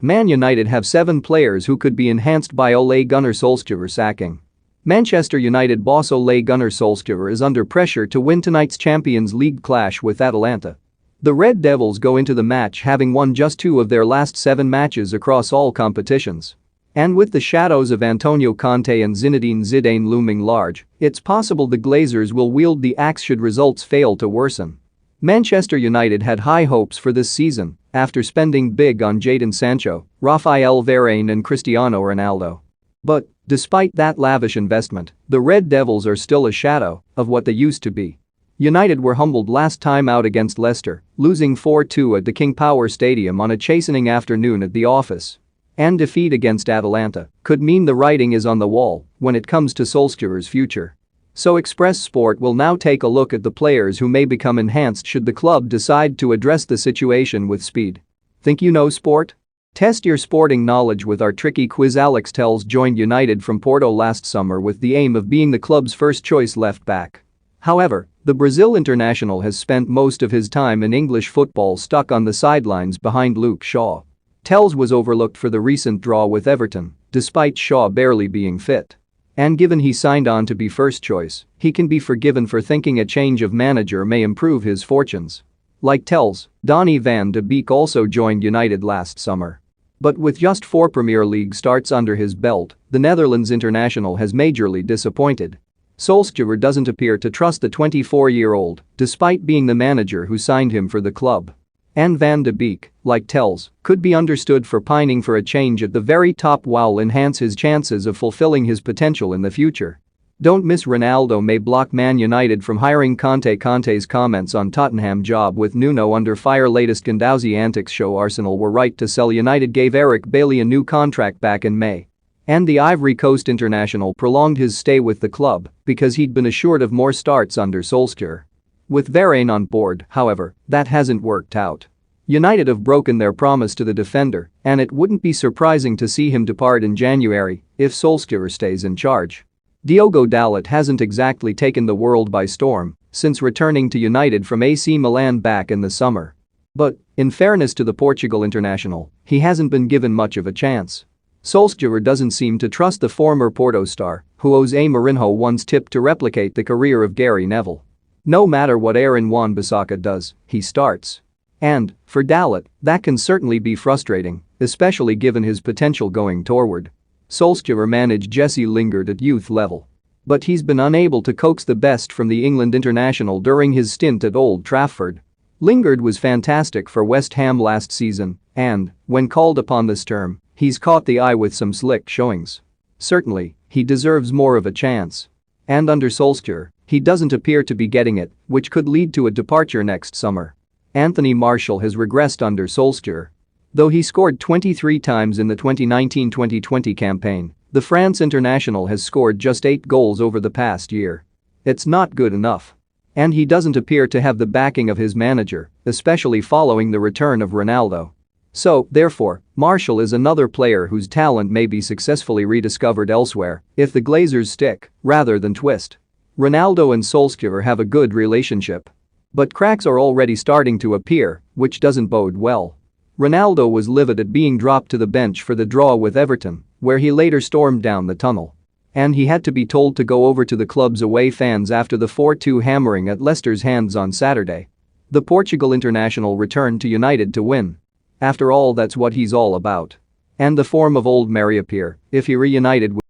Man United have 7 players who could be enhanced by Ole Gunnar Solskjaer sacking. Manchester United boss Ole Gunnar Solskjaer is under pressure to win tonight's Champions League clash with Atalanta. The Red Devils go into the match having won just 2 of their last 7 matches across all competitions. And with the shadows of Antonio Conte and Zinedine Zidane looming large, it's possible the Glazers will wield the axe should results fail to worsen. Manchester United had high hopes for this season after spending big on Jadon Sancho, Raphael Varane and Cristiano Ronaldo. But despite that lavish investment, the Red Devils are still a shadow of what they used to be. United were humbled last time out against Leicester, losing 4-2 at the King Power Stadium on a chastening afternoon at the office. And defeat against Atalanta could mean the writing is on the wall when it comes to Solskjaer's future. So Express Sport will now take a look at the players who may become enhanced should the club decide to address the situation with speed. Think you know sport? Test your sporting knowledge with our tricky quiz. Alex Telles joined United from Porto last summer with the aim of being the club's first-choice left-back. However, the Brazil international has spent most of his time in English football stuck on the sidelines behind Luke Shaw. Telles was overlooked for the recent draw with Everton, despite Shaw barely being fit. And given he signed on to be first choice, he can be forgiven for thinking a change of manager may improve his fortunes. Like Telles, Donny van de Beek also joined United last summer. But with just 4 Premier League starts under his belt, the Netherlands international has majorly disappointed. Solskjaer doesn't appear to trust the 24-year-old, despite being the manager who signed him for the club. And Van de Beek, like Telles, could be understood for pining for a change at the very top while enhance his chances of fulfilling his potential in the future. Don't miss Ronaldo may block Man United from hiring Conte. Conte's comments on Tottenham job with Nuno under fire. Latest Guendouzi antics show Arsenal were right to sell. United gave Eric Bailly a new contract back in May. And the Ivory Coast international prolonged his stay with the club because he'd been assured of more starts under Solskjaer. With Varane on board, however, that hasn't worked out. United have broken their promise to the defender, and it wouldn't be surprising to see him depart in January if Solskjaer stays in charge. Diogo Dalot hasn't exactly taken the world by storm since returning to United from AC Milan back in the summer. But, in fairness to the Portugal international, he hasn't been given much of a chance. Solskjaer doesn't seem to trust the former Porto star, who Jose Mourinho once tipped to replicate the career of Gary Neville. No matter what Aaron Wan-Bissaka does, he starts. And, for Dalot, that can certainly be frustrating, especially given his potential going forward. Solskjaer managed Jesse Lingard at youth level. But he's been unable to coax the best from the England international during his stint at Old Trafford. Lingard was fantastic for West Ham last season, and, when called upon this term, he's caught the eye with some slick showings. Certainly, he deserves more of a chance. And under Solskjaer, he doesn't appear to be getting it, which could lead to a departure next summer. Anthony Martial has regressed under Solskjaer. Though he scored 23 times in the 2019-2020 campaign, the France international has scored just 8 goals over the past year. It's not good enough. And he doesn't appear to have the backing of his manager, especially following the return of Ronaldo. So, therefore, Martial is another player whose talent may be successfully rediscovered elsewhere if the Glazers stick rather than twist. Ronaldo and Solskjaer have a good relationship. But cracks are already starting to appear, which doesn't bode well. Ronaldo was livid at being dropped to the bench for the draw with Everton, where he later stormed down the tunnel. And he had to be told to go over to the club's away fans after the 4-2 hammering at Leicester's hands on Saturday. The Portugal international returned to United to win. After all, that's what he's all about. And the form of old may reappear if he reunited with